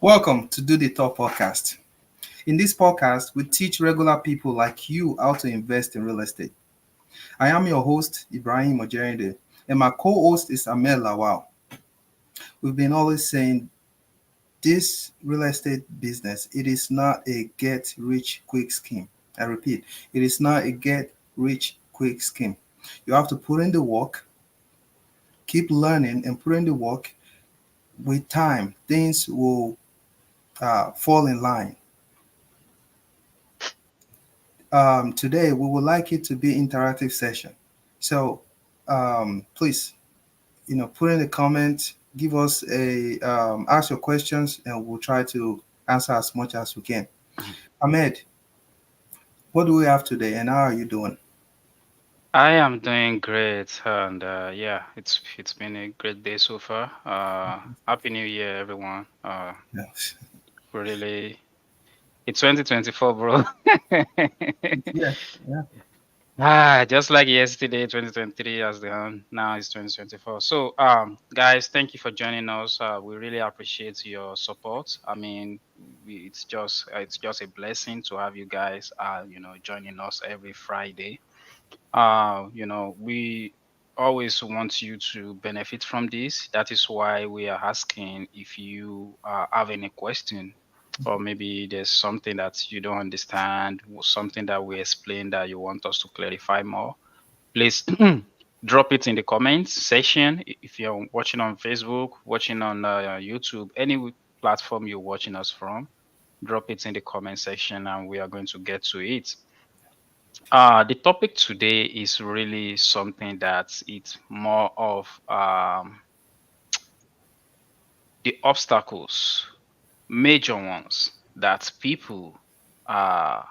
Welcome to Do the Talk podcast. In this podcast, we teach regular people like you how to invest in real estate. I am your host, Ibrahim Ojerinde, and my co host is Amel Lawal. We've been always saying this real estate business, it is not a get rich quick scheme. I repeat, it is not a get rich quick scheme. You have to put in the work, keep learning, and put in the work. With time, things will fall in line. Today we would like it to be interactive session. So please, put in the comment, give us ask your questions, and we'll try to answer as much as we can. Ahmed, what do we have today, and how are you doing? I am doing great, and yeah, it's been a great day so far. Happy New Year, everyone. Yes. Really, it's 2024, bro. Yeah, yeah. Just like yesterday, 2023 has gone. Now it's 2024. So, guys, thank you for joining us. We really appreciate your support. I mean, it's just a blessing to have you guys, joining us every Friday. We always want you to benefit from this. That is why we are asking if you have any question, or maybe there's something that you don't understand, or something that we explain that you want us to clarify more. Please drop it in the comments section. If you're watching on Facebook, watching on YouTube, any platform you're watching us from, drop it in the comment section and we are going to get to it. The topic today is really something that it's more of the obstacles, major ones that people run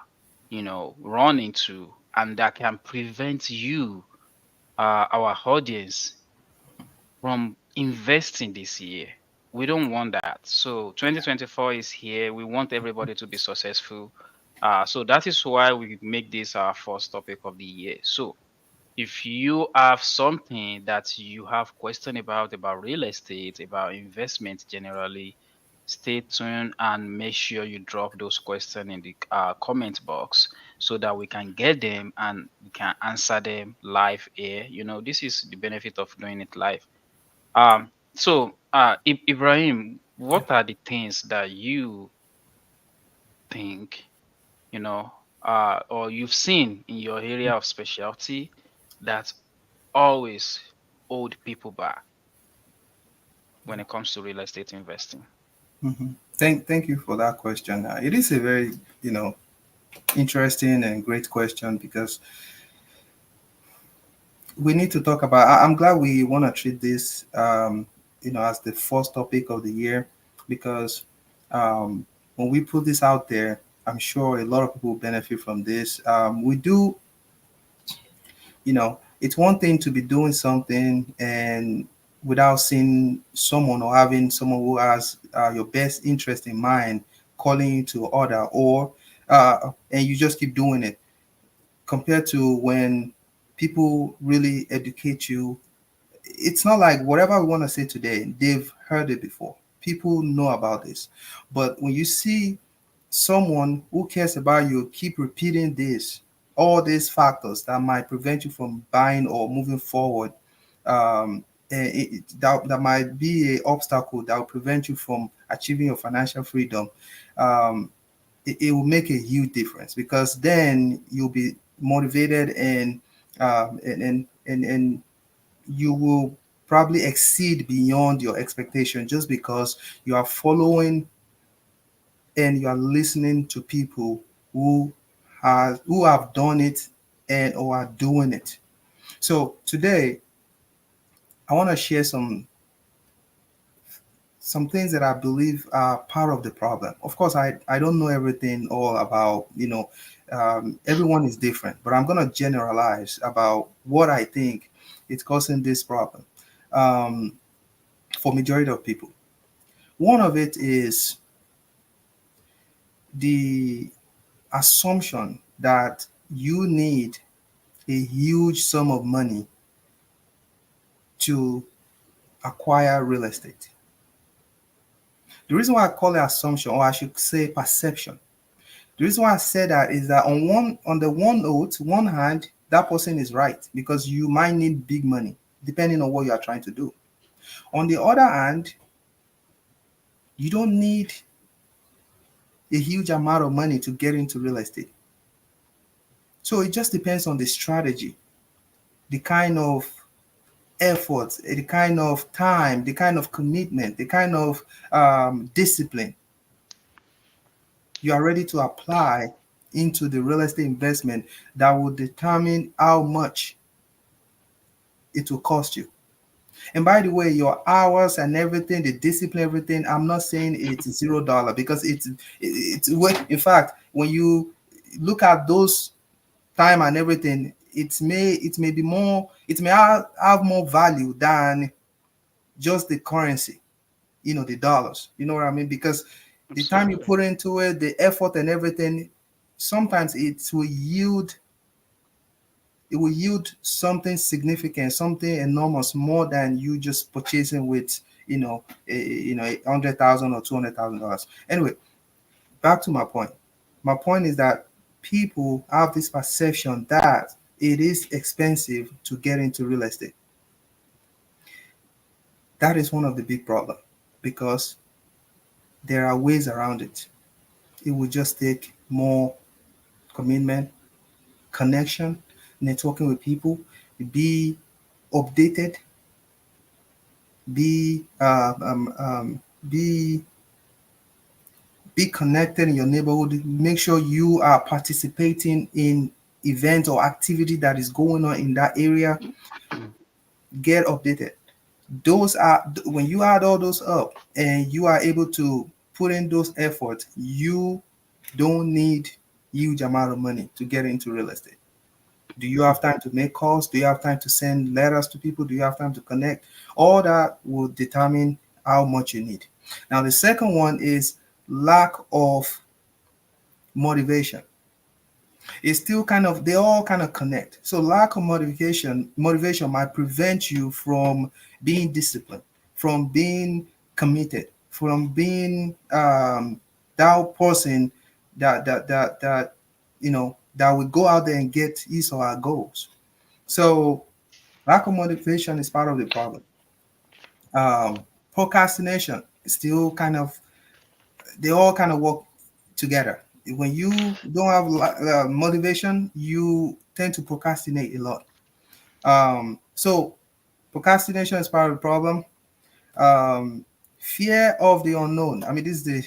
into and that can prevent you, our audience, from investing this year. We don't want that. So 2024 is here. We want everybody to be successful. So that is why we make this our first topic of the year. So if you have something that you have question about real estate, about investment generally, stay tuned and make sure you drop those questions in the comment box so that we can get them and we can answer them live here. This is the benefit of doing it live. Ibrahim, what are the things that you think, or you've seen in your area of specialty that always hold people back when it comes to real estate investing? Thank you for that question. It is a very interesting and great question because we need to talk about. I'm glad we want to treat this, as the first topic of the year, because when we put this out there, I'm sure a lot of people benefit from this. We do, it's one thing to be doing something and without seeing someone or having someone who has your best interest in mind calling you to order, or and you just keep doing it, compared to when people really educate you. It's not like whatever we want to say today, they've heard it before. People know about this. But when you see someone who cares about you keep repeating this, all these factors that might prevent you from buying or moving forward, that might be a obstacle that will prevent you from achieving your financial freedom. um, it will make a huge difference, because then you'll be motivated, and you will probably exceed beyond your expectation, just because you are following and you are listening to people who have done it and or are doing it. So today I want to share some things that I believe are part of the problem. Of course, I don't know everything all about, everyone is different, but I'm going to generalize about what I think is causing this problem um, for majority of people. One of it is the assumption that you need a huge sum of money to acquire real estate. The reason why I call it assumption, or I should say perception, the reason why I say that is that on the one note, one hand, that person is right because you might need big money depending on what you are trying to do. On the other hand, you don't need a huge amount of money to get into real estate. So it just depends on the strategy, the kind of effort, the kind of time, the kind of commitment, the kind of discipline you are ready to apply into the real estate investment that will determine how much it will cost you. And by the way, your hours and everything, the discipline, everything, I'm not saying it's $0 because in fact, when you look at those time and everything, it may be more, it may have more value than just the currency, the dollars. You know what I mean? Because the time you Absolutely. put into it, the effort and everything, sometimes it will yield something significant, something enormous, more than you just purchasing with $100,000 or $200,000. Anyway, back to my point. My point is that people have this perception that it is expensive to get into real estate. That is one of the big problems because there are ways around it. It will just take more commitment, connection, networking with people, be updated, be be connected in your neighborhood. Make sure you are participating in events or activity that is going on in that area. Mm. Get updated. Those are when you add all those up and you are able to put in those efforts, you don't need huge amount of money to get into real estate. Do you have time to make calls? Do you have time to send letters to people? Do you have time to connect? All that will determine how much you need. Now, the second one is lack of motivation. It's still they all kind of connect. So lack of motivation might prevent you from being disciplined, from being committed, from being that person that will go out there and get his or her goals. So lack of motivation is part of the problem. Procrastination is still they all kind of work together. When you don't have motivation, you tend to procrastinate a lot. So procrastination is part of the problem. Um, Fear of the unknown. I mean, this is the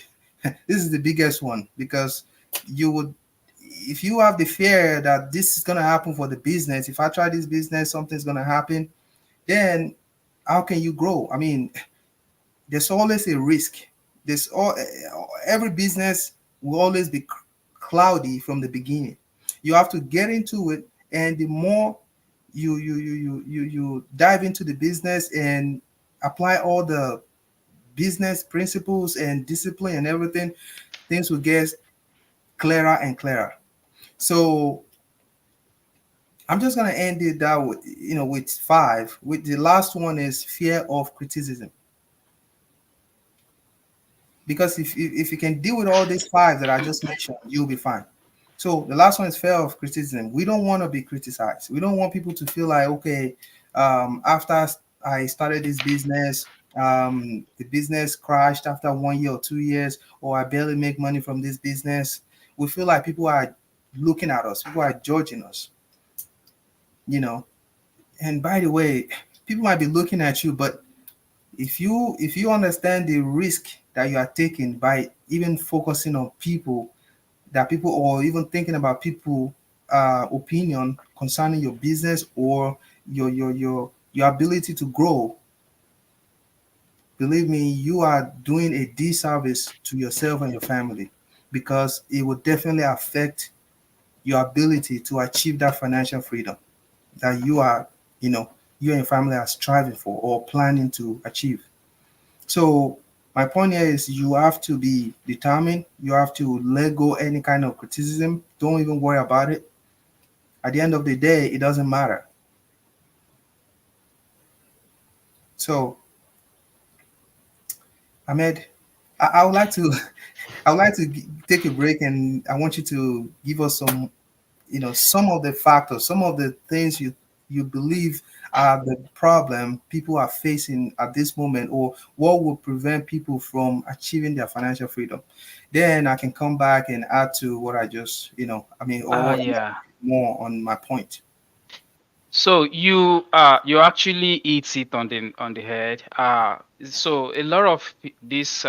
this is the biggest one because you would if you have the fear that this is gonna happen for the business. If I try this business, something's gonna happen. Then how can you grow? I mean, there's always a risk. Every business will always be cloudy from the beginning. You have to get into it, and the more you dive into the business and apply all the business principles and discipline and everything, things will get clearer and clearer. So I'm just gonna end it that with five. With the last one is fear of criticism. Because if you can deal with all these five that I just mentioned, you'll be fine. So the last one is fear of criticism. We don't want to be criticized. We don't want people to feel like, okay, after I started this business, the business crashed after 1 year or 2 years, or I barely make money from this business. We feel like people are looking at us, people are judging us, you know. And by the way, people might be looking at you, but if you understand the risk that you are taking by even focusing on people or even thinking about people opinion concerning your business or your ability to grow, believe me, you are doing a disservice to yourself and your family because it will definitely affect your ability to achieve that financial freedom that you know you and your family are striving for or planning to achieve. So my point here is you have to be determined. You have to let go any kind of criticism. Don't even worry about it. At the end of the day, it doesn't matter. So, Ahmed, I would like to I would like to take a break, and I want you to give us some, some of the factors, some of the things you believe are the problem people are facing at this moment, or what will prevent people from achieving their financial freedom. Then I can come back and add to what I just, or what Yeah. more on my point. So you actually hit it on the head. So a lot of this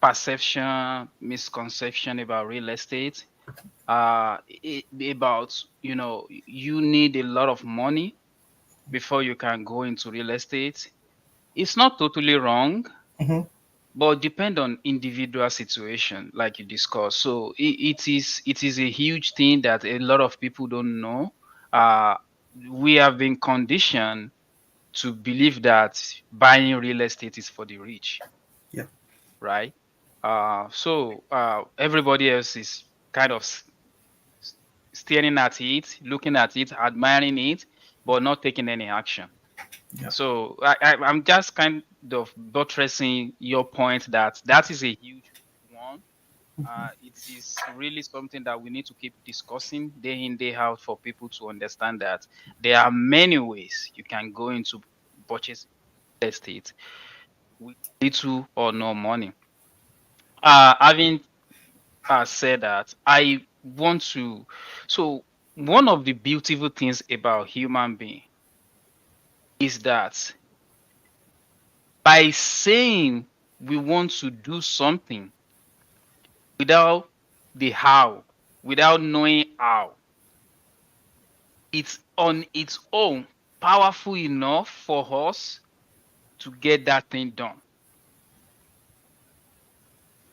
perception, misconception about real estate, about you need a lot of money before you can go into real estate. It's not totally wrong, Hmm. but depend on individual situation, like you discussed. So it is a huge thing that a lot of people don't know. Uh, we have been conditioned to believe that buying real estate is for the rich, Yeah. right? So everybody else is kind of staring at it, looking at it, admiring it, but not taking any action. Yeah. So I'm just kind of buttressing your point that that is a huge one. It is really something that we need to keep discussing day in, day out for people to understand that there are many ways you can go into purchase real estate with little or no money. Having said that, I want to. So one of the beautiful things about human being is that by saying we want to do something without the how, without knowing how, it's on its own powerful enough for us to get that thing done.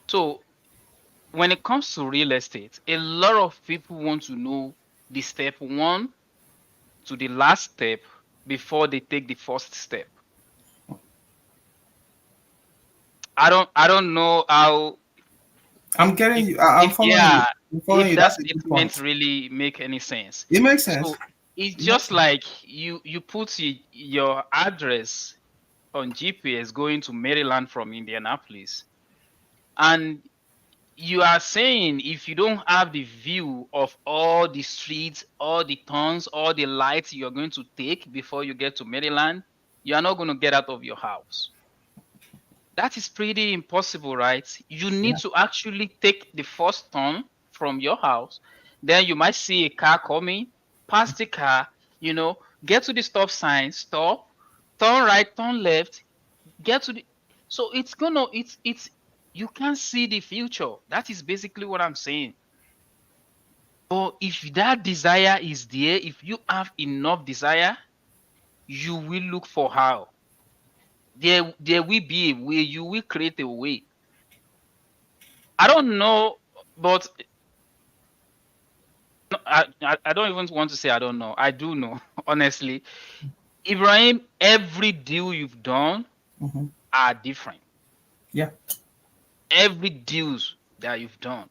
So when it comes to real estate, a lot of people want to know the step one to the last step before they take the first step. I don't know how I'm getting if you. I'm if following you. yeah, I'm following if you. that That's a good statement point. really make any sense. It makes sense. So it's It makes just sense. like you put your address on GPS going to Maryland from Indianapolis, and you are saying if you don't have the view of all the streets, all the turns, all the lights you're going to take before you get to Maryland, you are not going to get out of your house. That is pretty impossible, right? You need Yeah. to actually take the first turn from your house. Then you might see a car coming, pass the car, get to the stop sign, stop, turn right, turn left, get to the. So it's you can't see the future. That is basically what I'm saying. But if that desire is there, if you have enough desire, you will look for how. There will be a way. You will create a way. I don't know, but no, I don't even want to say I don't know. I do know, honestly. Ibrahim, every deal you've done Hmm. are different. Yeah. Every deals that you've done.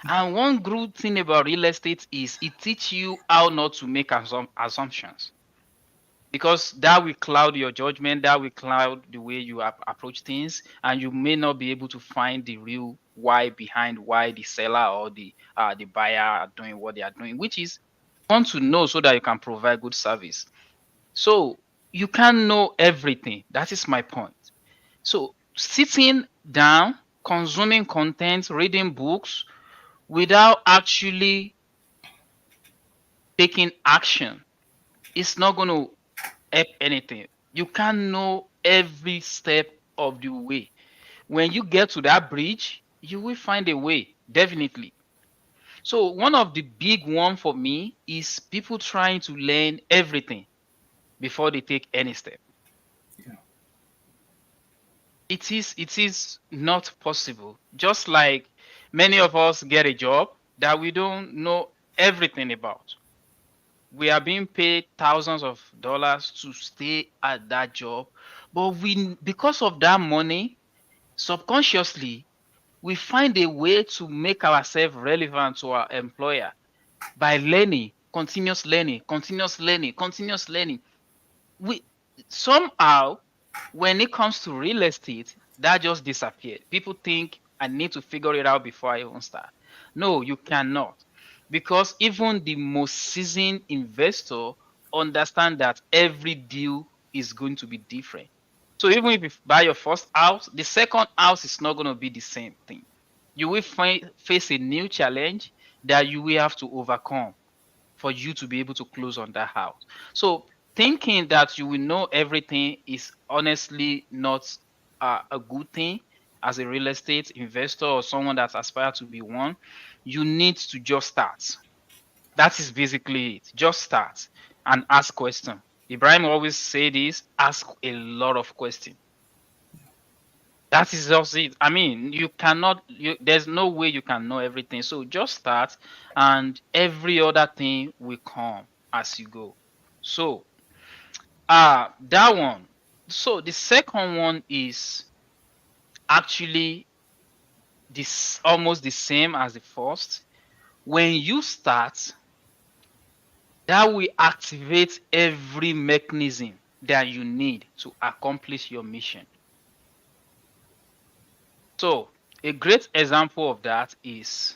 And one good thing about real estate is it teaches you how not to make assumptions. Because that will cloud your judgment, that will cloud the way you approach things, and you may not be able to find the real why behind why the seller or the buyer are doing what they are doing, which is you want to know so that you can provide good service. So you can't know everything. That is my point. So sitting down, consuming content, reading books without actually taking action, it's not going to help anything. You can't know every step of the way. When you get to that bridge, you will find a way, definitely. So one of the big one for me is people trying to learn everything before they take any step. Yeah. It is not possible. Just like many of us get a job that we don't know everything about. We are being paid thousands of dollars to stay at that job, but we because of that money, subconsciously we find a way to make ourselves relevant to our employer by learning, continuous learning, continuous learning, continuous learning. We somehow, when it comes to real estate, That just disappeared. People think I need to figure it out before I even start. No, you cannot. Because even the most seasoned investor understand that every deal is going to be different. So even if you buy your first house, the second house is not going to be the same thing. You will face a new challenge that you will have to overcome for you to be able to close on that house. So thinking that you will know everything is honestly not a good thing as a real estate investor or someone that aspires to be one. You need to just start. That is basically it. Just start and ask questions. Ibrahim always say this: ask a lot of questions. That is just it. I mean, you cannot. There's no way you can know everything. So just start, and every other thing will come as you go. So, that one. So the second one is actually this almost the same as the first. When you start, that will activate every mechanism that you need to accomplish your mission. So a great example of that is,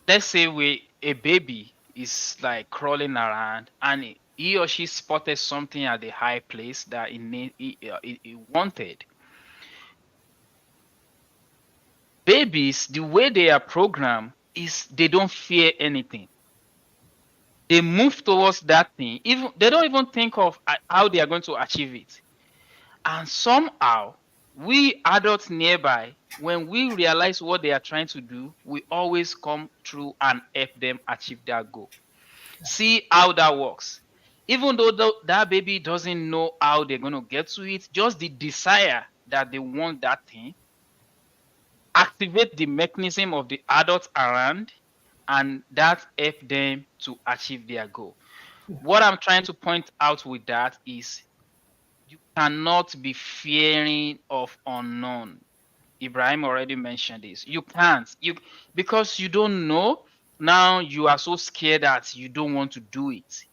let's say a baby is like crawling around and he or she spotted something at the high place that it wanted. Babies, the way they are programmed is they don't fear anything. They move towards that thing. Even they don't even think of how they are going to achieve it. And somehow, we adults nearby, when we realize what they are trying to do, we always come through and help them achieve their goal. See how that works. Even though that baby doesn't know how they're going to get to it, just the desire that they want that thing activate the mechanism of the adults around, and that help them to achieve their goal. What I'm trying to point out with that is you cannot be fearing of unknown. Ibrahim already mentioned this. You can't. Because you don't know, now you are so scared that you don't want to do it.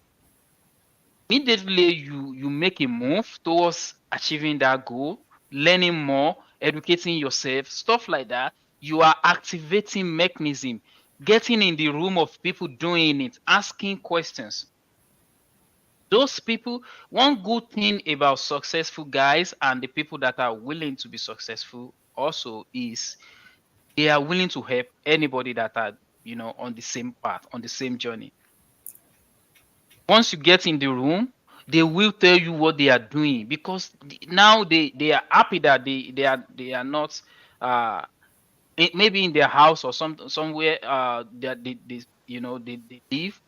Immediately you make a move towards achieving that goal, learning more, educating yourself, stuff like that. You are activating mechanism, getting in the room of people doing it, asking questions. Those people, one good thing about successful guys and the people that are willing to be successful also is they are willing to help anybody that are, on the same path, on the same journey. Once you get in the room, they will tell you what they are doing, because now they are happy that they are not maybe in their house or somewhere that they live.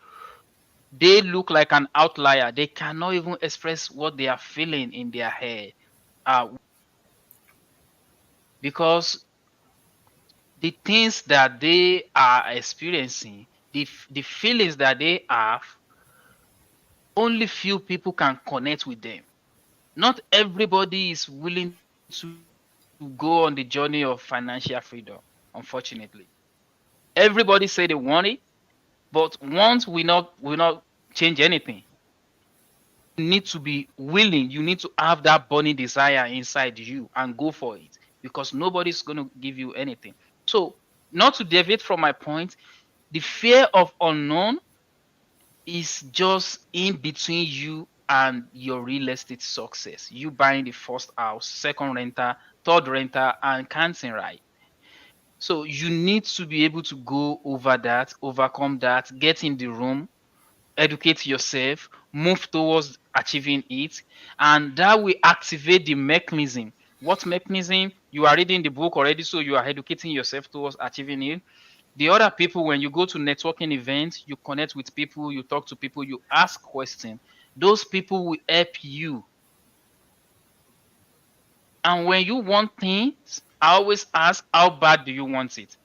They look like an outlier. They cannot even express what they are feeling in their head, because the things that they are experiencing, the feelings that they have, only few people can connect with them. Not everybody is willing to go on the journey of financial freedom, unfortunately. Everybody say they want it, but once we not change anything. You need to be willing, you need to have that burning desire inside you and go for it, because nobody's going to give you anything. So, not to deviate from my point, the fear of unknown is just in between you and your real estate success. You buying the first house, second renter, third renter, and canting right. So you need to be able to go over that, overcome that, get in the room, educate yourself, move towards achieving it, and that will activate the mechanism. What mechanism? You are reading the book already, so you are educating yourself towards achieving it. The other people, when you go to networking events, you connect with people, you talk to people, you ask questions. Those people will help you. And when you want things, I always ask, how bad do you want it?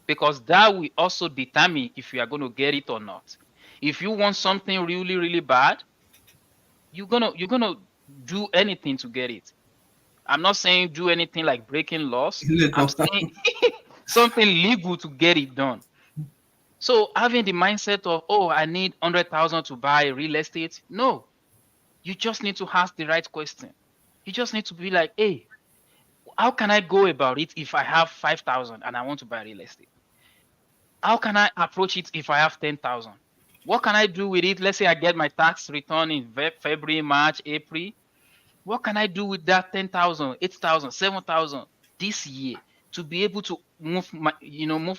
Because that will also determine if you are going to get it or not. If you want something really, really bad, you're gonna do anything to get it. I'm not saying do anything like breaking laws. I'm saying something legal to get it done. So having the mindset of, oh, I need 100,000 to buy real estate. No, you just need to ask the right question. You just need to be like, hey, how can I go about it if I have 5,000 and I want to buy real estate? How can I approach it if I have 10,000? What can I do with it? Let's say I get my tax return in February, March, April. What can I do with that 10,000, 8,000, 7,000 this year to be able to move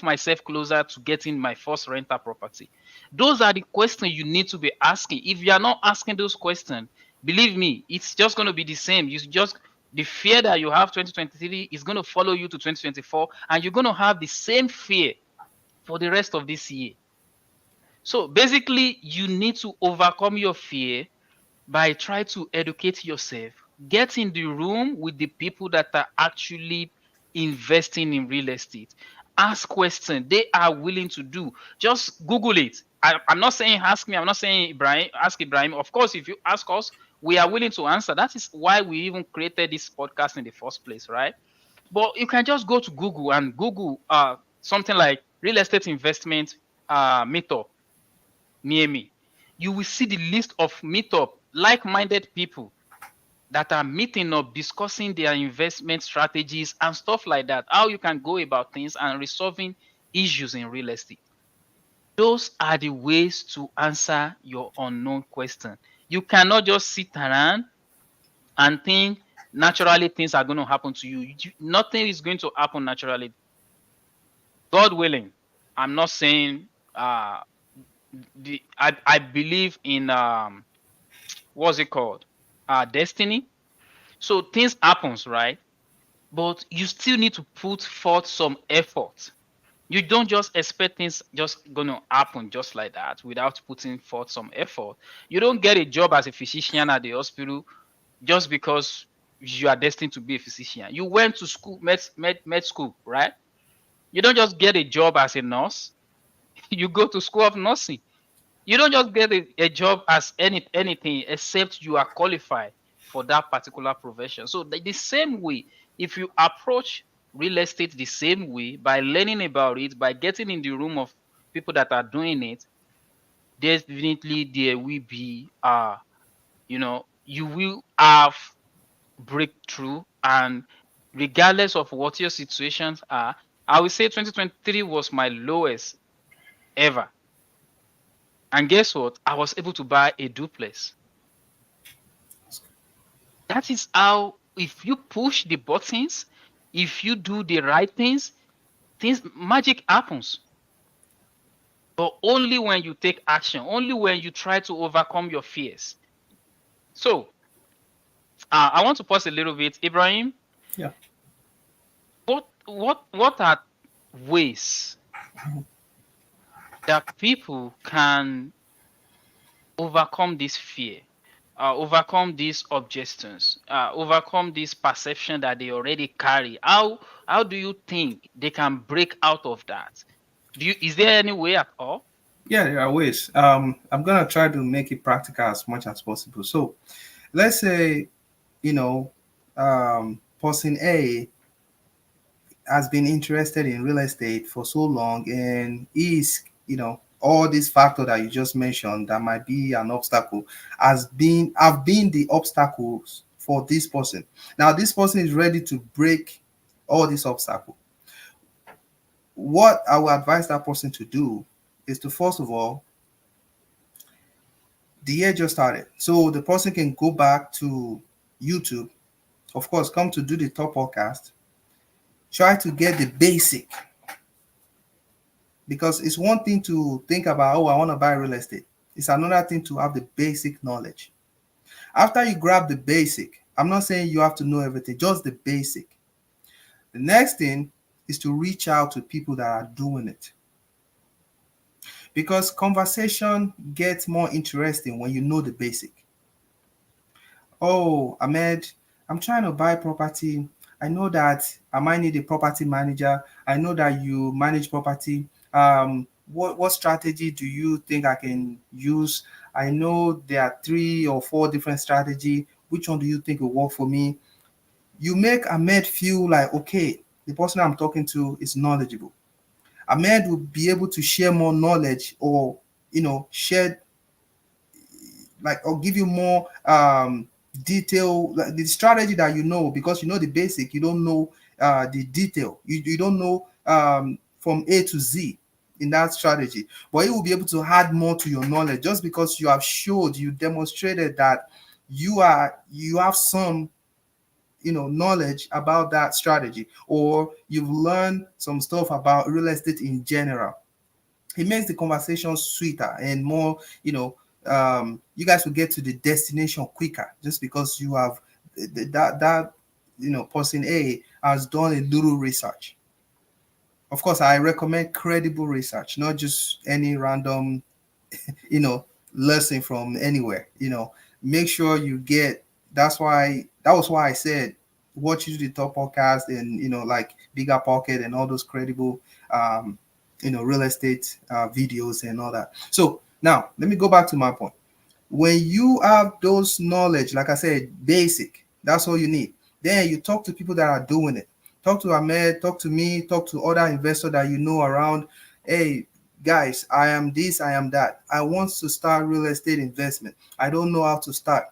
myself closer to getting my first rental property? Those are the questions you need to be asking. If you are not asking those questions, believe me, it's just going to be the same. You just the fear that you have 2023 is going to follow you to 2024, and you're going to have the same fear for the rest of this year. So basically, you need to overcome your fear by trying to educate yourself. Get in the room with the people that are actually investing in real estate. Ask questions. They are willing to do. Just Google it. I'm not saying ask me. I'm not saying Ibrahim. Ask Ibrahim. Of course, if you ask us, we are willing to answer. That is why we even created this podcast in the first place, right? But you can just go to Google and Google something like real estate investment meetup near me. You will see the list of meetup like-minded people that are meeting up, discussing their investment strategies and stuff like that, how you can go about things and resolving issues in real estate. Those are the ways to answer your unknown question. You cannot just sit around and think naturally things are going to happen to you. Nothing is going to happen naturally. God willing, I'm not saying I believe in what's it called? Destiny. So things happens, right? But you still need to put forth some effort. You don't just expect things just gonna happen just like that without putting forth some effort. You don't get a job as a physician at the hospital just because you are destined to be a physician. You went to school, med school, right? You don't just get a job as a nurse. You go to school of nursing. You don't just get a job as anything except you are qualified for that particular profession. So the same way, if you approach real estate the same way by learning about it, by getting in the room of people that are doing it, definitely there will be you will have breakthrough. And regardless of what your situations are, I would say 2023 was my lowest ever. And guess what? I was able to buy a duplex. That is how, if you push the buttons, if you do the right things, magic happens. But only when you take action, only when you try to overcome your fears. So, I want to pause a little bit, Ibrahim. Yeah. What are ways that people can overcome this fear, overcome these objections, overcome this perception that they already carry? How do you think they can break out of that? Is there any way at all? Yeah, there are ways. I'm gonna try to make it practical as much as possible. So, let's say, you know, person A has been interested in real estate for so long, and is, all these factors that you just mentioned that might be an obstacle have been the obstacles for this person. Now, this person is ready to break all these obstacles. What I will advise that person to do is to, first of all, the year just started. So the person can go back to YouTube, of course, come to do the top podcast, try to get the basic. Because it's one thing to think about, oh, I want to buy real estate. It's another thing to have the basic knowledge. After you grab the basic, I'm not saying you have to know everything, just the basic. The next thing is to reach out to people that are doing it. Because conversation gets more interesting when you know the basic. Oh, Ahmed, I'm trying to buy property. I know that I might need a property manager. I know that you manage property. What strategy do you think I can use? I know there are 3 or 4 different strategy. Which one do you think will work for me? You make Ahmed feel like, okay, the person I'm talking to is knowledgeable. Ahmed will be able to share more knowledge, or share, like, or give you more detail, like the strategy that you know, because you know the basic, you don't know the detail. You don't know from A to Z in that strategy. But you will be able to add more to your knowledge just because you have showed, you demonstrated that you have some knowledge about that strategy, or you've learned some stuff about real estate in general. It makes the conversation sweeter and more, you guys will get to the destination quicker just because you have that person A has done a little research. Of course, I recommend credible research, not just any random you know lesson from anywhere. Make sure you get. That was why I said watch the top podcast, and like Bigger Pocket and all those credible um real estate videos and all that. So now let me go back to my point. When you have those knowledge, like I said, basic, that's all you need. Then you talk to people that are doing it. Talk to Ahmed, talk to me, talk to other investors that you know around. Hey, guys, I am this, I am that. I want to start real estate investment. I don't know how to start.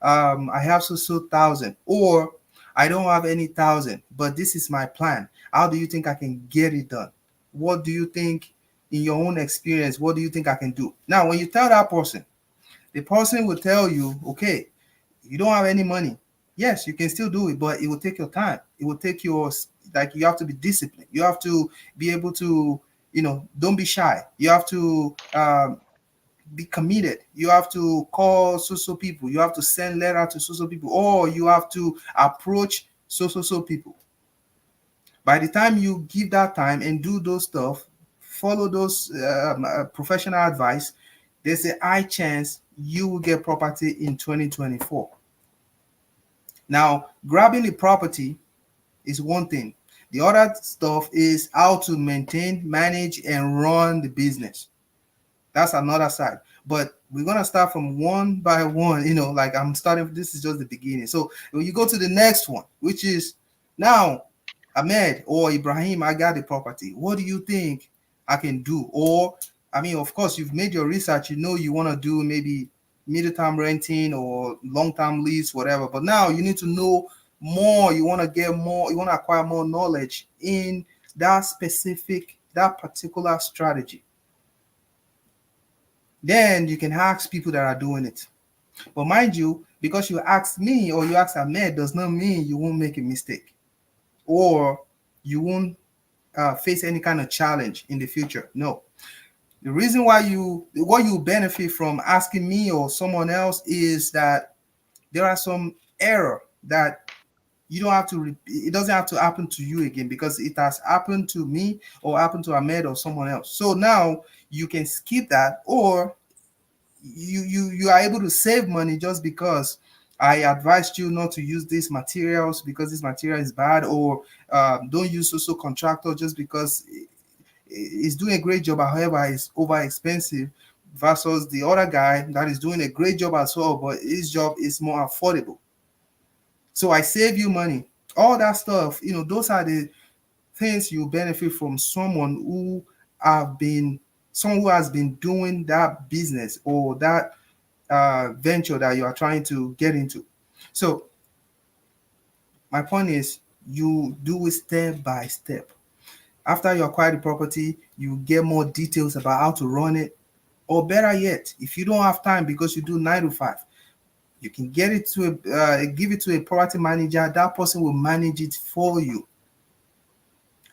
I have so thousand, or I don't have any thousand, but this is my plan. How do you think I can get it done? What do you think, in your own experience, what do you think I can do? Now, when you tell that person, the person will tell you, okay, you don't have any money. Yes, you can still do it, but it will take your time. It will take your, like, you have to be disciplined. You have to be able to, don't be shy. You have to be committed. You have to call so people. You have to send letter to so people, or you have to approach so people. By the time you give that time and do those stuff, follow those professional advice, there's a high chance you will get property in 2024. Now, grabbing the property is one thing. The other stuff is how to maintain, manage, and run the business. That's another side. But we're gonna start from one by one. Like I'm starting. This is just the beginning. So when you go to the next one, which is now, Ahmed or Ibrahim, I got the property. What do you think I can do? Or, I mean, of course, you've made your research. You want to do maybe middle-term renting or long-term lease, whatever. But now you need to know more. You want to get more. You want to acquire more knowledge in that particular strategy. Then you can ask people that are doing it. But mind you, because you ask me or you ask Ahmed does not mean you won't make a mistake, or you won't face any kind of challenge in the future. No. The reason why what you benefit from asking me or someone else is that there are some error that you don't have to, it doesn't have to happen to you again, because it has happened to me or happened to Ahmed or someone else. So now you can skip that, or you are able to save money just because I advised you not to use these materials because this material is bad, or don't use also contractor just because it's doing a great job, however it's over expensive, versus the other guy that is doing a great job as well, but his job is more affordable. So I save you money. All that stuff, those are the things you benefit from someone who has been doing that business or that venture that you are trying to get into. So my point is, you do it step by step. After you acquire the property, you get more details about how to run it. Or better yet, if you don't have time because you do 9 to 5, you can give it to a property manager. That person will manage it for you.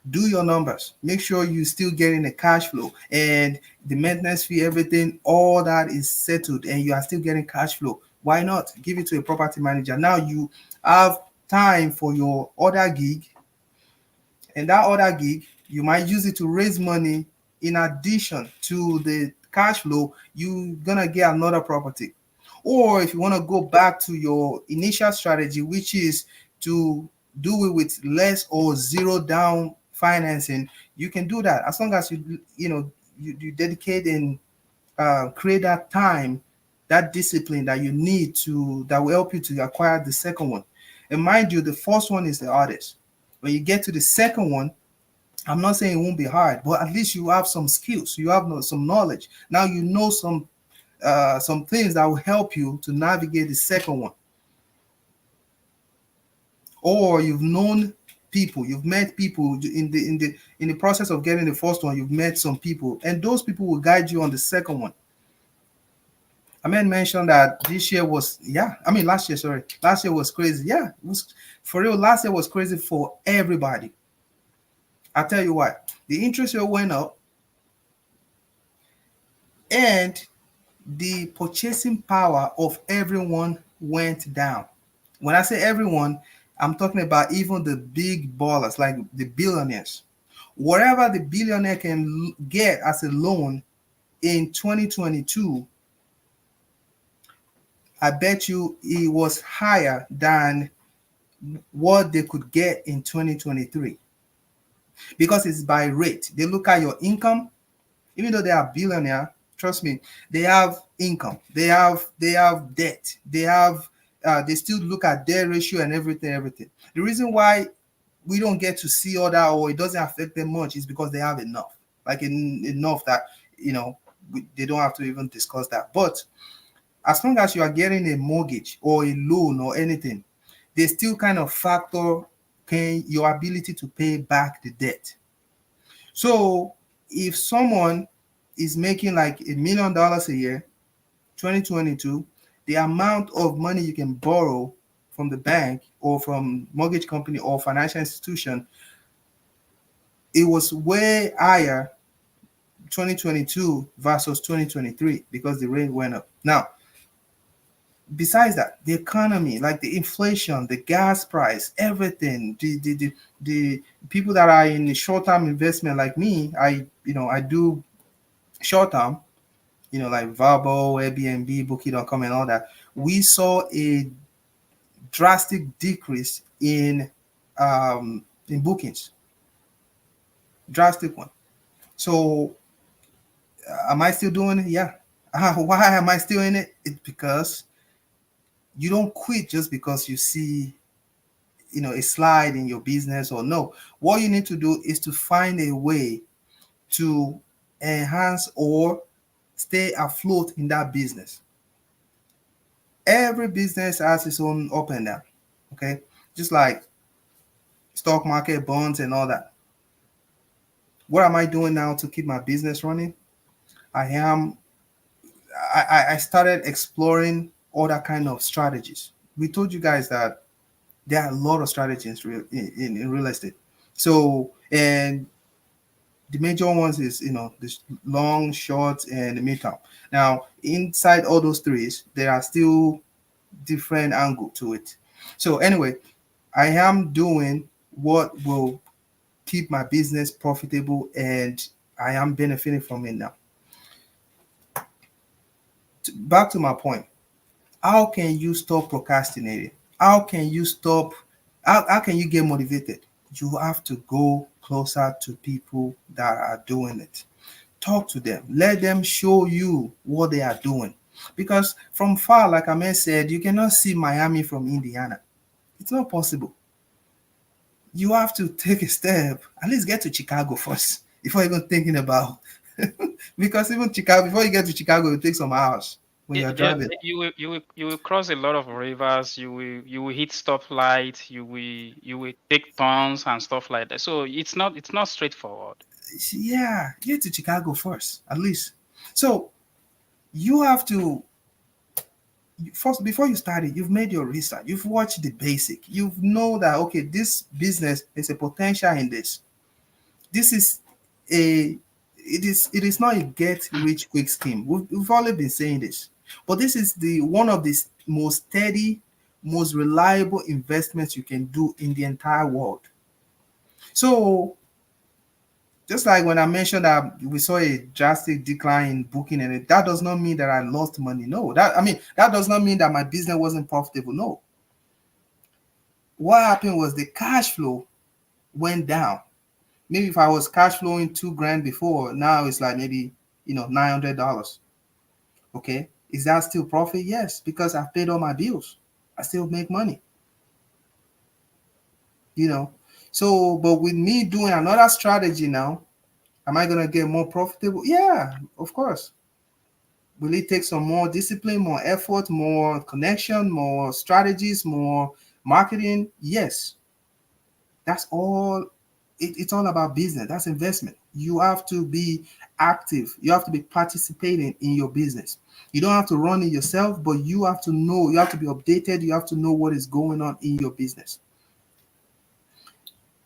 Do your numbers. Make sure you still getting the cash flow and the maintenance fee, everything, all that is settled, and you are still getting cash flow. Why not give it to a property manager? Now you have time for your other gig, and that other gig, you might use it to raise money. In addition to the cash flow, you're gonna get another property. Or if you want to go back to your initial strategy, which is to do it with less or zero down financing, you can do that as long as you dedicate and create that time, that discipline that you need that will help you to acquire the second one. And mind you, the first one is the hardest. When you get to the second one, I'm not saying it won't be hard, but at least you have some skills, you have some knowledge. Now you know some things that will help you to navigate the second one. or you've known people, you've met people in the process of getting the first one, you've met some people, and those people will guide you on the second one. Amen mentioned that this year was, yeah, I mean last year, sorry, last year was crazy. Yeah, it was for real. Last year was crazy for everybody. I'll tell you why. The interest rate went up, and the purchasing power of everyone went down. When I say everyone, I'm talking about even the big ballers, like the billionaires. Whatever the billionaire can get as a loan in 2022, I bet you it was higher than what they could get in 2023, because it's by rate. They look at your income. Even though they are billionaire, trust me, they have income, they have debt, they still look at their ratio and everything. The reason why we don't get to see all that, or it doesn't affect them much, is because they have enough, like enough that, they don't have to even discuss that. But as long as you are getting a mortgage or a loan or anything, they still kind of factor paying your ability to pay back the debt. So if someone is making like $1 million a year, 2022, the amount of money you can borrow from the bank or from mortgage company or financial institution, it was way higher 2022 versus 2023 because the rate went up. Now, besides that, the economy, like the inflation, the gas price, everything, the people that are in the short-term investment like me, I do short-term, like Vrbo, Airbnb, Booking.com, and all that. We saw a drastic decrease in bookings, drastic one. So, am I still doing it? Yeah. Why am I still in it? It's because you don't quit just because you see, a slide in your business, or no. What you need to do is to find a way to enhance or stay afloat in that business. Every business has its own up and down. Okay, just like stock market, bonds, and all that. What am I doing now to keep my business running? I am. I started exploring other kind of strategies. We told you guys that there are a lot of strategies in real estate. So, and the major ones is, this long, short, and the mid term. Now, inside all those three, there are still different angle to it. So anyway, I am doing what will keep my business profitable, and I am benefiting from it now. Back to my point. How can you stop procrastinating? How can you stop? How can you get motivated? You have to go closer to people that are doing it. Talk to them. Let them show you what they are doing. Because from far, like Ahmed said, you cannot see Miami from Indiana. It's not possible. You have to take a step, at least get to Chicago first before even thinking about. Because even Chicago, before you get to Chicago, it takes some hours when you're Yeah, driving. you will cross a lot of rivers. You will hit stoplight. You will take turns and stuff like that. So it's not straightforward. Yeah, get to Chicago first, at least. So you have to first, before you start it, you've made your research, you've watched the basic, you know that okay, this business is a potential in this. This is a it is not a get rich quick scheme. We've always been saying this, but this is the one of the most steady, most reliable investments you can do in the entire world. So just like when I mentioned that we saw a drastic decline in booking, and that does not mean that I lost money. No, that does not mean that my business wasn't profitable. No, what happened was the cash flow went down. Maybe if I was cash flowing 2 grand before, now it's like maybe $900. Okay, is that still profit? Yes, because I've paid all my bills. I still make money. You know, so but with me doing another strategy now, am I gonna get more profitable? Yeah, of course. Will it take some more discipline, more effort, more connection, more strategies, more Marketing, yes, that's all. It's all about business. That's investment. You have to be active. You have to be participating in your business. You don't have to run it yourself, but you have to know. You have to be updated. You have to know what is going on in your business.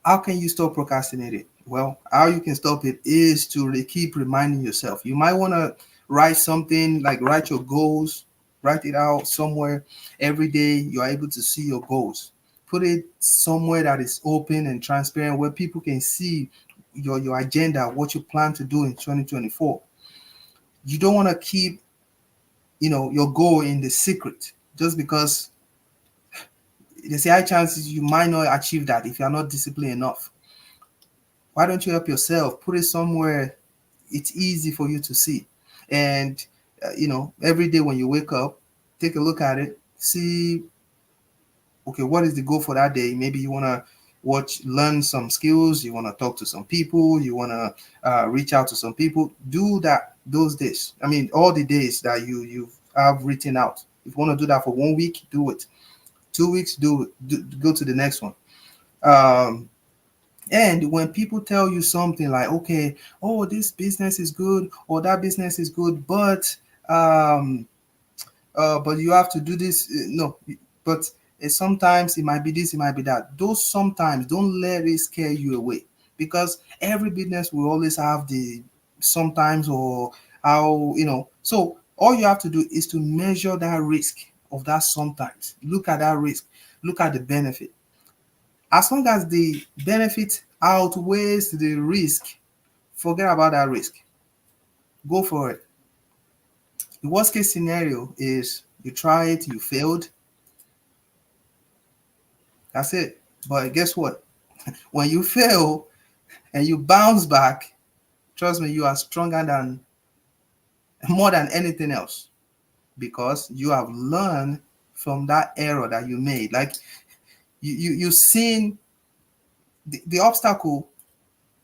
How can you stop procrastinating? Well, how you can stop it is to keep reminding yourself. You might want to write something, like write your goals, write it out somewhere. Every day you are able to see your goals. Put it somewhere that is open and transparent, where people can see your agenda, what you plan to do in 2024. You don't want to keep, your goal in the secret, just because they say high chances you might not achieve that if you are not disciplined enough. Why don't you help yourself? Put it somewhere it's easy for you to see. And, every day when you wake up, take a look at it, see, okay, what is the goal for that day? Maybe you want to learn some skills, you want to talk to some people, you want to reach out to some people. Do that those days. I mean, all the days that you have written out. If you want to do that for 1 week, do it. 2 weeks, do it. Go to the next one. Um, And when people tell you something like, okay, oh, this business is good or that business is good, um, but you have to do this. No, but sometimes it might be this, it might be that. Those sometimes, don't let it scare you away, because every business will always have the sometimes, or how, So all you have to do is to measure that risk of that sometimes. Look at that risk, look at the benefit. As long as the benefit outweighs the risk, forget about that risk. Go for it. The worst case scenario is you try it, you failed. That's it. But guess what? When you fail and you bounce back, trust me, you are stronger than more than anything else, because you have learned from that error that you made. Like, you've seen the obstacle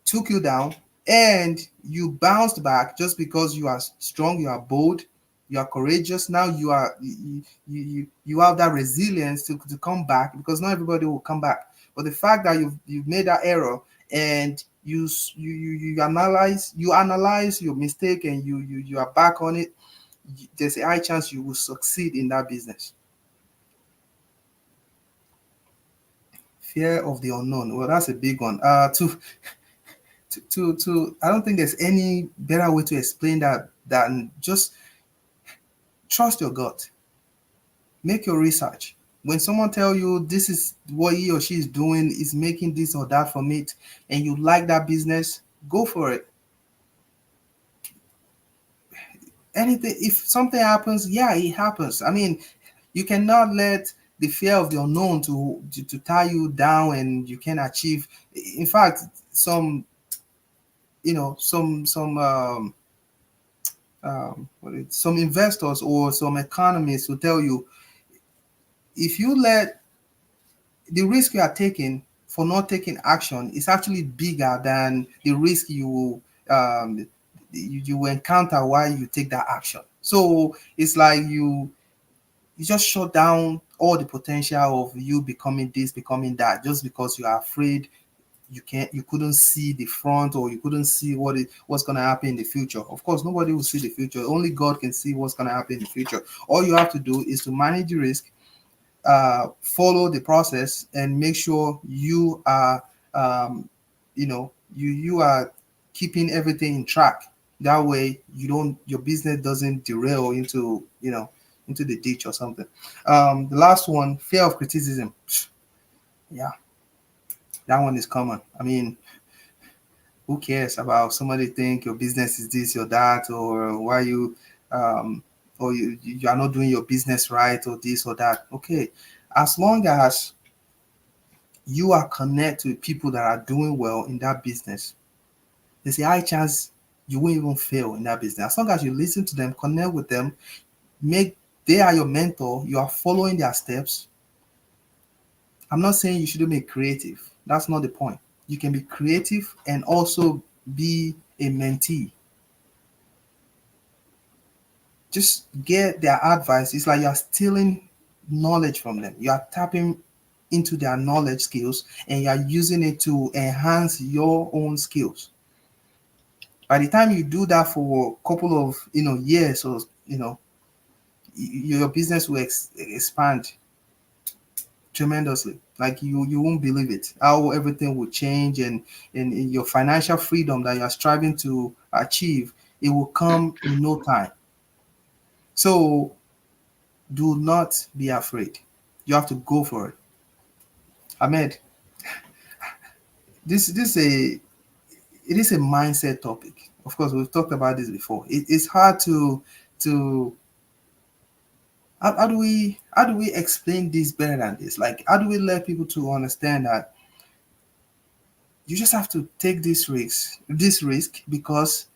took you down, and you bounced back just because you are strong, you are bold, you are courageous. Now you have that resilience to come back, because not everybody will come back. But the fact that you've made that error, and you analyze your mistake, and you are back on it, there's a high chance you will succeed in that business. Fear of the unknown, well, that's a big one. To I don't think there's any better way to explain that than just trust your gut. Make your research. When someone tell you this is what he or she is doing, is making this or that from it, and you like that business, go for it. Anything, if something happens, yeah, it happens. I mean, you cannot let the fear of the unknown to tie you down, and you can achieve. In fact, some investors or some economists will tell you, if you let the risk you are taking for not taking action is actually bigger than the risk you will encounter while you take that action. So it's like you just shut down all the potential of you becoming this, becoming that, just because you are afraid. You couldn't see the front, or you couldn't see what's going to happen in the future. Of course, nobody will see the future. Only God can see what's going to happen in the future. All you have to do is to manage the risk, follow the process, and make sure you are you are keeping everything in track. That way your business doesn't derail into the ditch or something. The last one, fear of criticism. Yeah, that one is common. I mean, who cares about somebody think your business is this or that, or why you or you are not doing your business right, or this or that. Okay, as long as you are connected with people that are doing well in that business, there's a high chance you won't even fail in that business. As long as you listen to them, connect with them, make they are your mentor, you are following their steps. I'm not saying you shouldn't be creative. That's not the point. You can be creative and also be a mentee. Just get their advice. It's like you're stealing knowledge from them. You are tapping into their knowledge skills and you are using it to enhance your own skills. By the time you do that for a couple of years, or your business will expand tremendously. Like you won't believe it how everything will change, and your financial freedom that you are striving to achieve, it will come in no time. So do not be afraid. You have to go for it. Ahmed, this it is a mindset topic. Of course, we've talked about this before. It's hard to how do we explain this better than this? Like, how do we let people to understand that you just have to take this risk, because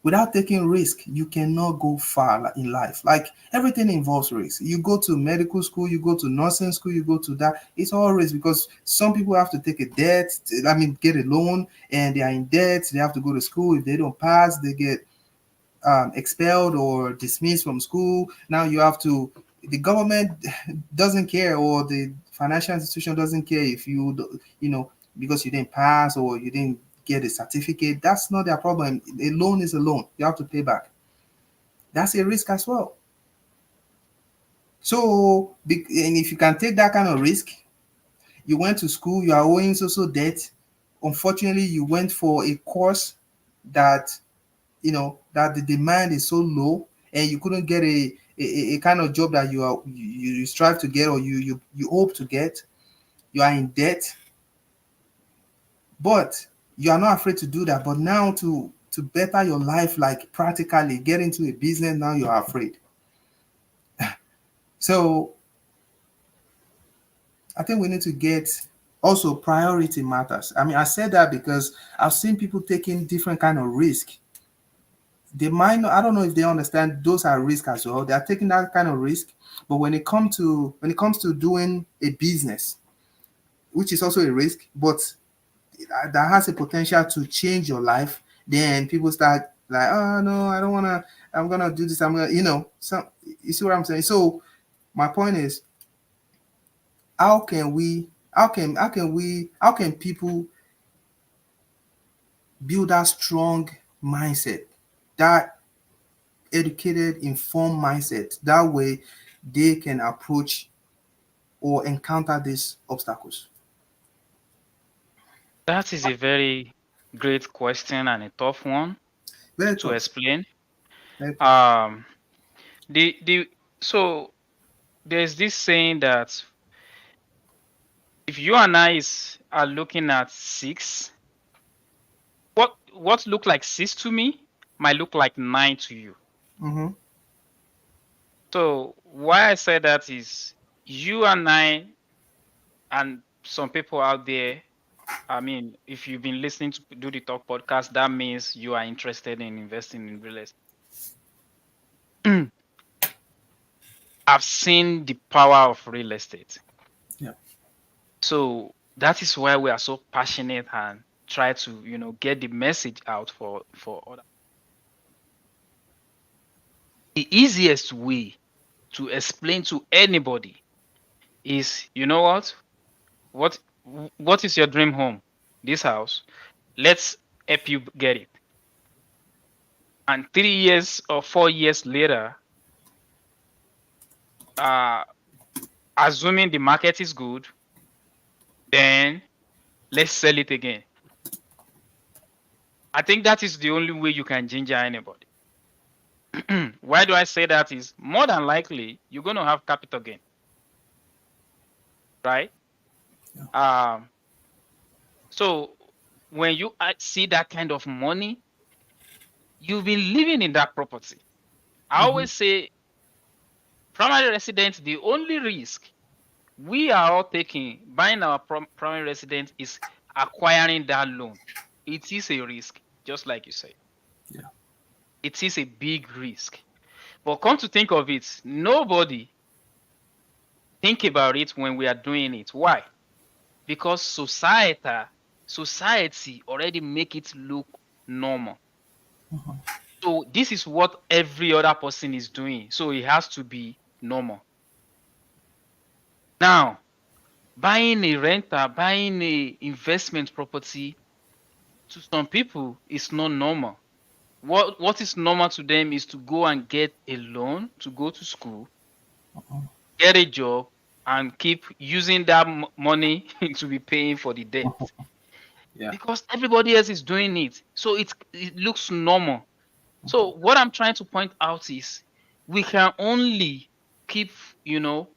without taking risk, you cannot go far in life. Like, everything involves risk. You go to medical school, you go to nursing school, you go to that. It's all risk, because some people have to take a debt. I mean, get a loan, and they are in debt. They have to go to school. If they don't pass, they get expelled or dismissed from school. Now you have to. The government doesn't care, or the financial institution doesn't care if because you didn't pass or you didn't get a certificate. That's not their problem. A loan is a loan. You have to pay back. That's a risk as well. So, and if you can take that kind of risk, you went to school, you are owing so debt. Unfortunately, you went for a course that that the demand is so low, and you couldn't get a kind of job that you strive to get, or you hope to get. You are in debt, but you are not afraid to do that. But now, to better your life, like practically get into a business, now you are afraid. So I think we need to get, also, priority matters. I mean, I said that because I've seen people taking different kind of risk. They might not, I don't know if they understand those are risk as well. They are taking that kind of risk, but when it comes to doing a business, which is also a risk, but that has a potential to change your life, then people start like, oh no, I don't wanna, I'm gonna do this, I'm gonna, so you see what I'm saying? So my point is, how can people build that strong mindset, that educated, informed mindset? That way they can approach or encounter these obstacles. That is a very great question and a tough one Very to tough. explain. Very tough. Um, the so there's this saying that if you and are looking at six, what look like six to me might look like nine to you. Mm-hmm. So why I say that is, you and I and some people out there, I mean, if you've been listening to Do the Talk podcast, that means you are interested in investing in real estate. I've seen the power of real estate. Yeah. So that is why we are so passionate and try to, get the message out for others. The easiest way to explain to anybody is, you know what? What is your dream home? This house. Let's help you get it. And 3 years or 4 years later, uh, assuming the market is good, then let's sell it again. I think that is the only way you can ginger anybody. Why do I say that? Is more than likely you're going to have capital gain, right? Yeah. So when you see that kind of money, you've been living in that property. I Mm-hmm. always say, primary residence, the only risk we are all taking buying our primary residence is acquiring that loan. It is a risk, just like you said. Yeah. It is a big risk. But come to think of it, nobody think about it when we are doing it. Why? Because society already make it look normal. Mm-hmm. So this is what every other person is doing. So it has to be normal. Now, Buying a renter, buying a investment property, to some people is not normal. What is normal to them is to go and get a loan to go to school, get a job, and keep using that money to be paying for the debt, Yeah. because everybody else is doing it. So it looks normal. So what I'm trying to point out is we can only keep,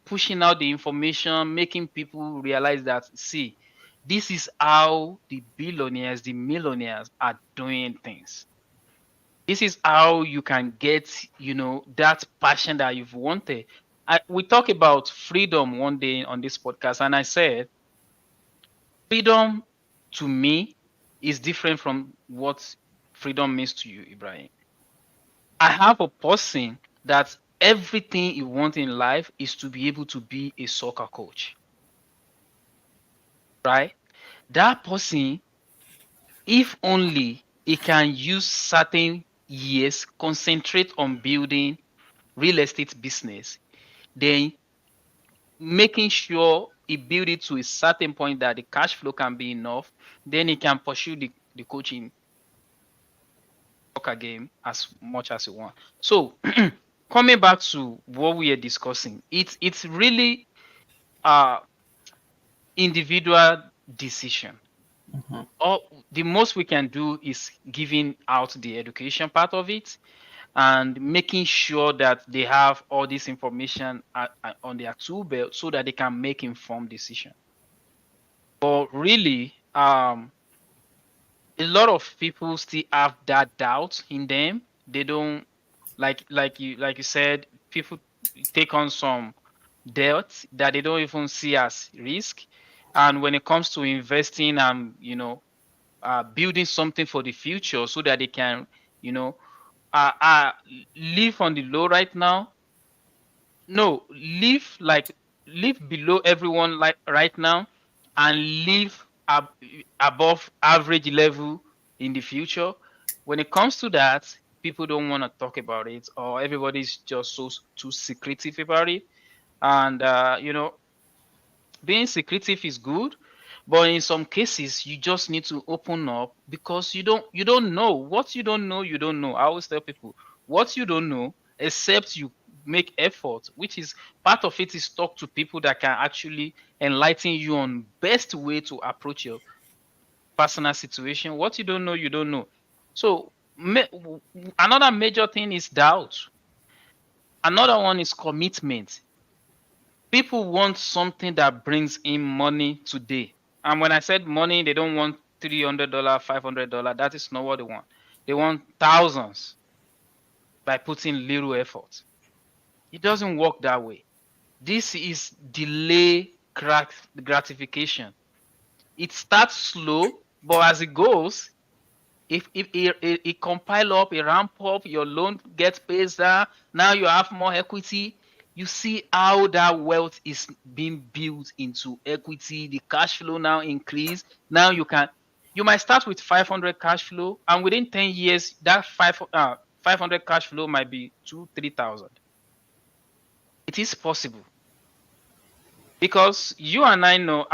pushing out the information, making people realize that, see, this is how the billionaires, the millionaires are doing things. This is how you can get, that passion that you've wanted. We talk about freedom one day on this podcast, and I said freedom to me is different from what freedom means to you, Ibrahim. I have a person that everything he wants in life is to be able to be a soccer coach, right? That person, if only he can use certain years, concentrate on building real estate business, then making sure he build it to a certain point that the cash flow can be enough, then he can pursue the coaching soccer game as much as he want. So coming back to what we are discussing, it's really uh individual decision. All the most we can do is giving out the education part of it and making sure that they have all this information on their tool belt so that they can make informed decision. But really, a lot of people still have that doubt in them. They don't, like you said, people take on some debt that they don't even see as risk. And when it comes to investing and building something for the future so that they can, you know uh, uh live on the low right now. No, live below everyone like right now, and live above average level in the future. When it comes to that, people don't want to talk about it, or everybody's just so too secretive about it. And being secretive is good, but in some cases you just need to open up, because you don't know what you don't know. You don't know. I always tell people what you don't know, except you make effort, which is part of it, is talk to people that can actually enlighten you on best way to approach your personal situation. What you don't know, you don't know. So another major thing is doubt. Another one is commitment. People want something that brings in money today. And when I said money, they don't want $300, $500. That is not what they want. They want thousands by putting little effort. It doesn't work that way. This is delay gratification. It starts slow, but as it goes, if it compile up, it ramp up, your loan gets paid down, now you have more equity. You see how that wealth is being built into equity. The cash flow now increase. Now you might start with 500 cash flow, and within 10 years that 500 cash flow might be 2 3,000. It is possible, because you and I know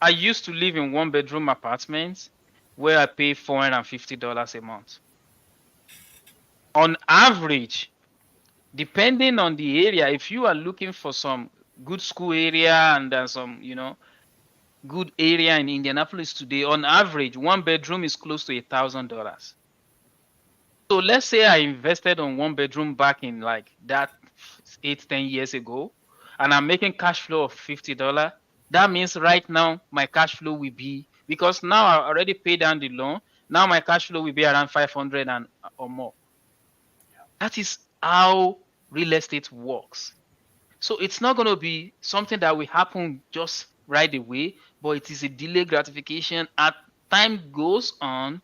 I used to live in one bedroom apartments where I pay $450 a month. On average, depending on the area, if you are looking for some good school area and some, good area in Indianapolis today, on average, one bedroom is close to $1,000. So let's say I invested on one bedroom back in like that 8 10 years ago, and I'm making cash flow of $50. That means right now my cash flow will be, because now I already paid down the loan. Now my cash flow will be around 500 and or more. That is how real estate works. So it's not going to be something that will happen just right away, but it is a delayed gratification. As time goes on,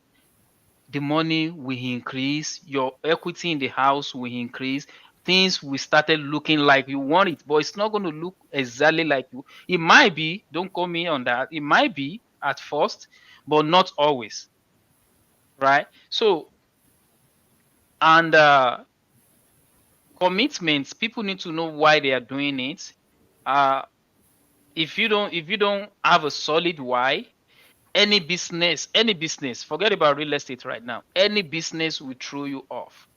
the money will increase, your equity in the house will increase, things will started looking like you want it, but it's not going to look exactly like you. It might be, don't call me on that. It might be at first, but not always, right? So, and commitments, people need to know why they are doing it. Uh, if you don't have a solid why, any business, forget about real estate right now. Any business will throw you off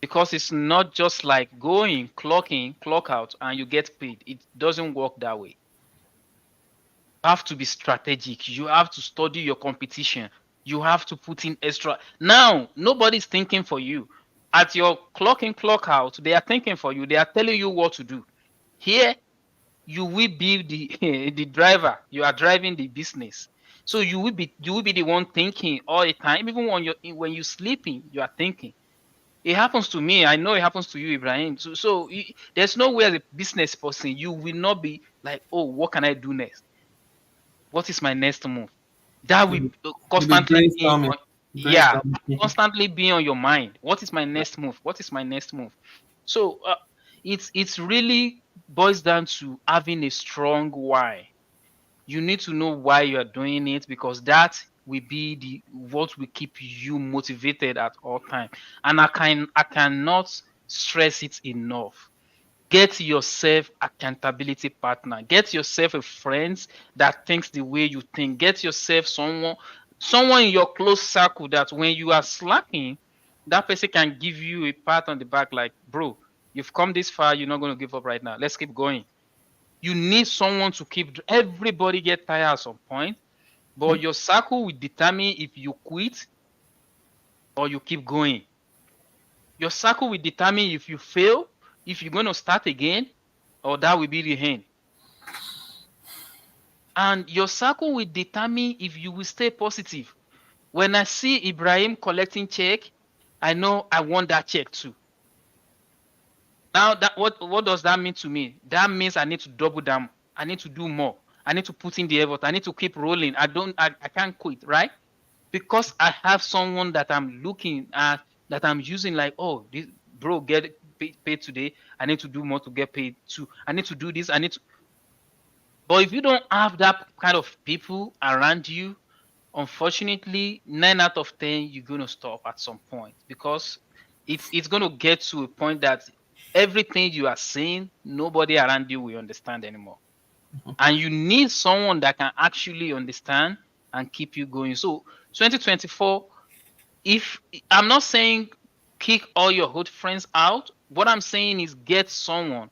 because it's not just like going, clock in, clock out, and you get paid. It doesn't work that way. You have to be strategic. You have to study your competition. You have to put in extra. Now, nobody's thinking for you. At your clock in, clock out, they are thinking for you. They are telling you what to do. Here, you will be the the driver. You are driving the business. So you will be the one thinking all the time. Even when you're sleeping, you are thinking. It happens to me. I know it happens to you, Ibrahim. So there's no way as a business person you will not be like, oh, what can I do next? What is my next move? That will Maybe constantly be brainstorming. on, yeah, Brainstorming. constantly be on your mind. What is my next move? What is my next move? So it's really boils down to having a strong why. You need to know why you are doing it because that will be the what will keep you motivated at all time. And I cannot stress it enough. Get yourself accountability partner. Get yourself a friend that thinks the way you think. Get yourself someone in your close circle that when you are slacking, that person can give you a pat on the back like, bro, you've come this far, you're not going to give up right now. Let's keep going. You need someone to keep. Everybody get tired at some point, but your circle will determine if you quit or you keep going. Your circle will determine if you fail, if you're going to start again, or that will be the end. And your circle will determine if you will stay positive. When I see Ibrahim collecting check, I know I want that check too. Now that what does that mean to me? That means I need to double down. I need to do more. I need to put in the effort. I need to keep rolling. I can't quit, right? Because I have someone that I'm looking at that I'm using like, oh, this bro get paid today. I need to do more to get paid too. I need to do this. I need to. But if you don't have that kind of people around you, unfortunately, 9 out of 10 you're gonna stop at some point because it's gonna get to a point that everything you are saying, nobody around you will understand anymore. And you need someone that can actually understand and keep you going. So 2024, if I'm not saying kick all your old friends out, what I'm saying is get someone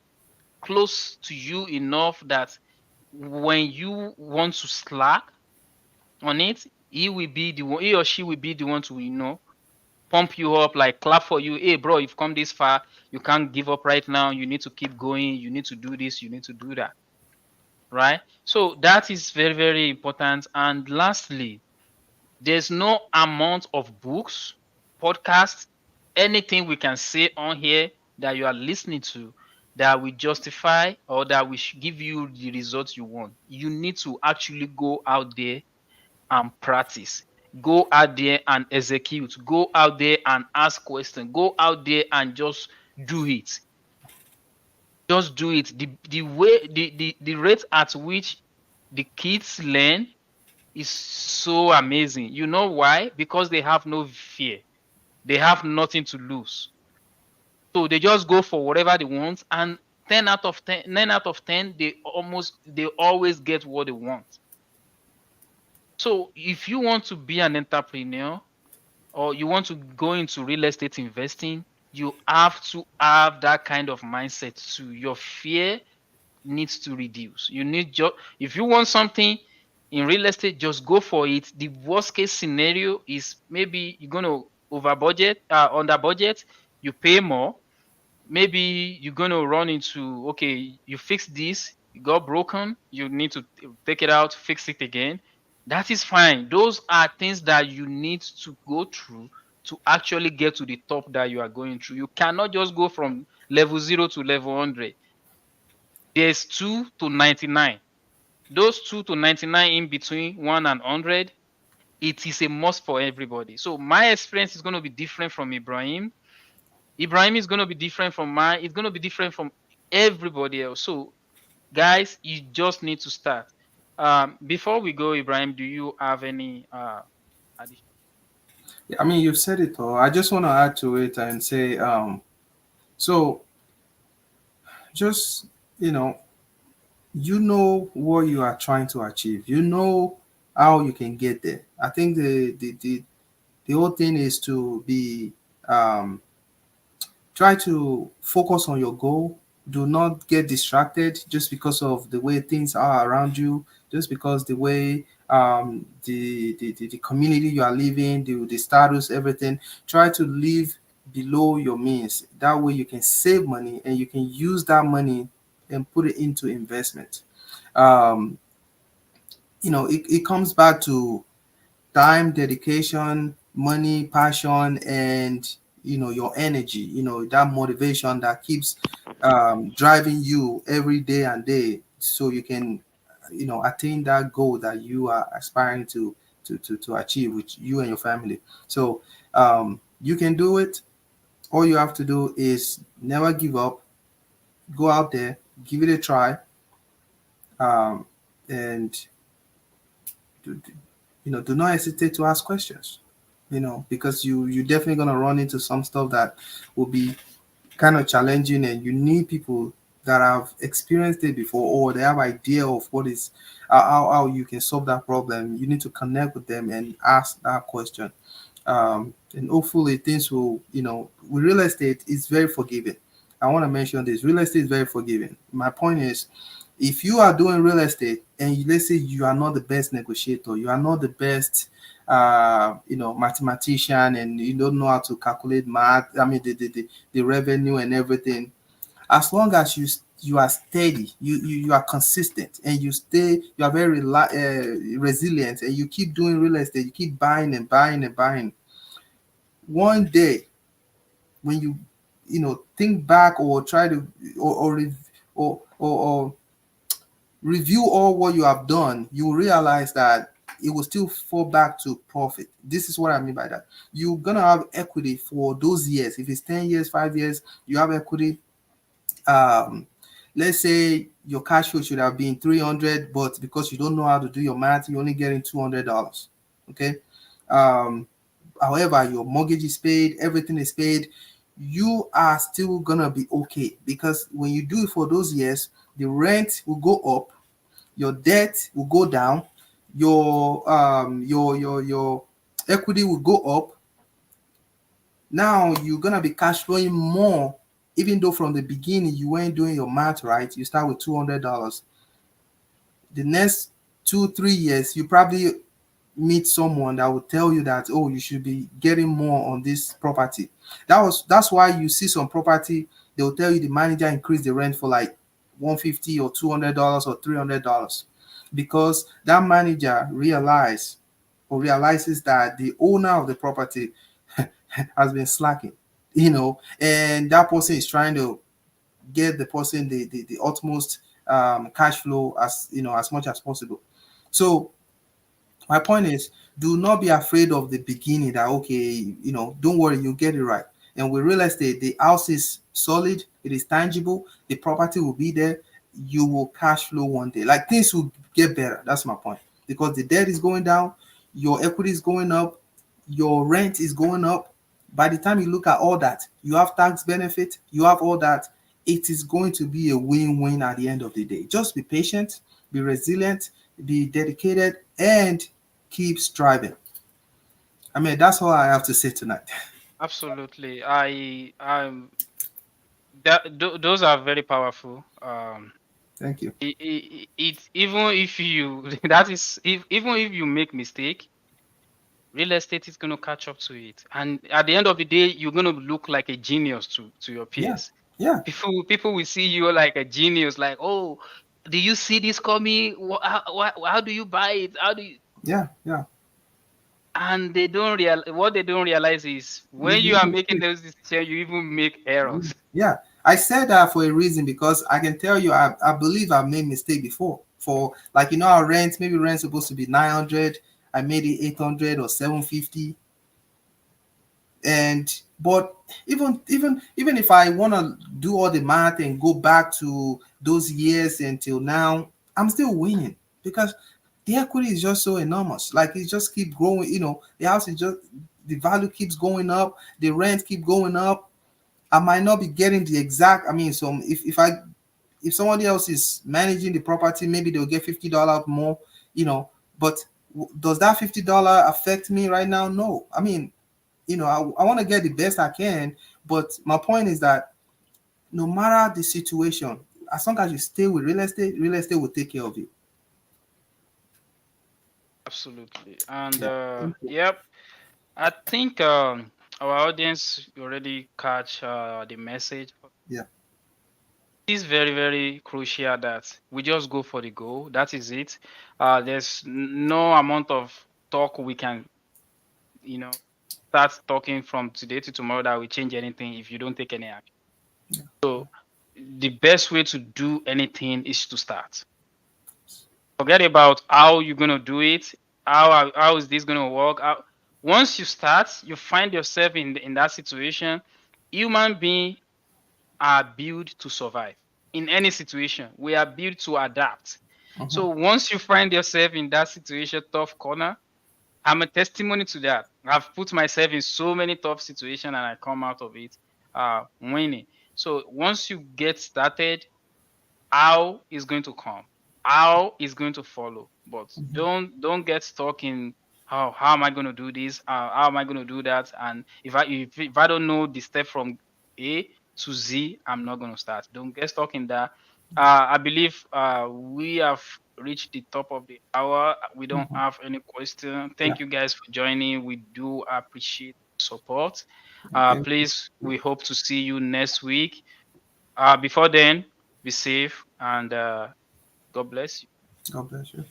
close to you enough that when you want to slack on it, he or she will be the one to pump you up, like clap for you. Hey, bro, you've come this far. You can't give up right now. You need to keep going. You need to do this. You need to do that. Right? So that is very, very important. And lastly, there's no amount of books, podcasts, anything we can say on here that you are listening to that will justify or that will give you the results you want. You need to actually go out there and practice. Go out there and execute. Go out there and ask questions. Go out there and just do it. Just do it. The rate at which the kids learn is so amazing. You know why? Because they have no fear. They have nothing to lose. So they just go for whatever they want, and 10 out of 10, 9 out of 10, they always get what they want. So if you want to be an entrepreneur or you want to go into real estate investing, you have to have that kind of mindset too. Your fear needs to reduce. If you want something in real estate, just go for it. The worst case scenario is maybe you're gonna under budget, you pay more. Maybe you're gonna run into, okay, you fix this, it got broken, you need to take it out, fix it again. That is fine. Those are things that you need to go through to actually get to the top that you are going through. You cannot just go from level 0 to level 100. There's 2 to 99. Those 2 to 99 in between 1 and 100, it is a must for everybody. So my experience is going to be different from Ibrahim. Ibrahim is going to be different from mine. It's going to be different from everybody else. So guys, you just need to start. Before we go, Ibrahim, do you have any addition? Yeah, I mean, you've said it all. I just want to add to it and say, so just, you know, you know what you are trying to achieve. You know how you can get there. I think the whole thing is to be um, try to focus on your goal. Do not get distracted just because of the way things are around you, just because the way the community you are living, the status, everything. Try to live below your means. That way you can save money and you can use that money and put it into investment. Um, it comes back to time, dedication, money, passion, and your energy. That motivation that keeps driving you every day and day, so you can attain that goal that you are aspiring to achieve with you and your family. So you can do it. All you have to do is never give up. Go out there, give it a try, and do, do not hesitate to ask questions. Because you're definitely gonna run into some stuff that will be kind of challenging, and you need people that have experienced it before, or they have idea of what is how you can solve that problem. You need to connect with them and ask that question. And hopefully things will, with real estate, it's very forgiving. I want to mention this: real estate is very forgiving. My point is, if you are doing real estate and let's say you are not the best negotiator, you are not the best mathematician, and you don't know how to calculate math, I mean the revenue and everything, as long as you are steady, you are consistent, and you are very resilient, and you keep doing real estate, you keep buying and buying and buying. One day, when you think back, or try to or review all what you have done, you will realize that it will still fall back to profit. This is what I mean by that. You're gonna have equity for those years. If it's 10 years, 5 years, you have equity. um let's say your cash flow should have been 300, but because you don't know how to do your math, you're only getting $200. Okay. um However, your mortgage is paid, everything is paid, you are still gonna be okay, because when you do it for those years, the rent will go up, your debt will go down, your equity will go up. Now you're gonna be cash flowing more, even though from the beginning you weren't doing your math right. You start with $200. The next 2 3 years, you probably meet someone that will tell you that, oh, you should be getting more on this property. That's why you see some property, they will tell you the manager increased the rent for like 150 or $200 or $300, because that manager realizes that the owner of the property has been slacking, and that person is trying to get the person the utmost cash flow, as much as possible. So my point is, do not be afraid of the beginning, that okay, don't worry, you get it right. And with real estate, the house is solid, it is tangible, the property will be there, you will cash flow one day. Like, things will get better. That's my point. Because the debt is going down, your equity is going up, your rent is going up. By the time you look at all that, you have tax benefit, you have all that. It is going to be a win-win at the end of the day. Just be patient, be resilient, be dedicated, and keep striving. I mean, that's all I have to say tonight. Absolutely. Those are very powerful. Thank you. It even if you that is if even if you make mistake, real estate is going to catch up to it, and at the end of the day, you're going to look like a genius to your Yeah, peers. yeah, People will see you like a genius, like, oh, do you see this coming? How do you buy it? How do you? yeah, yeah. And they don't real what they don't realize is You, when you you are make making it. those decisions, you even make errors. Yeah, I said that for a reason, because I can tell you, I believe I've made mistake before. For, like, our rent, maybe rent's supposed to be 900, I made it 800 or 750. And but even if I want to do all the math and go back to those years until now, I'm still winning, because the equity is just so enormous. Like, it just keep growing. The house is just, the value keeps going up, the rent keep going up. I might not be getting the exact, I mean, some, if I if somebody else is managing the property, maybe they'll get $50 more, you know. But does that $50 affect me right now? No. I mean, I want to get the best I can, but my point is that no matter the situation, as long as you stay with real estate will take care of you. Absolutely. And Yeah. Thank you. yep, I think our audience already catch the message. Yeah. It is very, very crucial that we just go for the goal. That is it. There's no amount of talk we can, you know, start talking from today to tomorrow that will change anything if you don't take any action. Yeah. So the best way to do anything is to start. Forget about how you're gonna do it. How is this gonna work? Once you start, you find yourself in that situation. Human beings are built to survive in any situation. We are built to adapt. Mhm. So once you find yourself in that situation, tough corner, I'm a testimony to that. I've put myself in so many tough situations and I come out of it winning. So once you get started, how is going to come, how is going to follow. But Mhm. don't get stuck in how am I going to do this, how am I going to do that, and if I don't know the step from A to Z, I'm not going to start. Don't get stuck in that. I believe we have reached the top of the hour. We don't Mhm. have any question. Yeah. Thank you guys for joining. We do appreciate support. Thank Please, you. we hope to see you next week. Before then, be safe and God bless you. God bless you.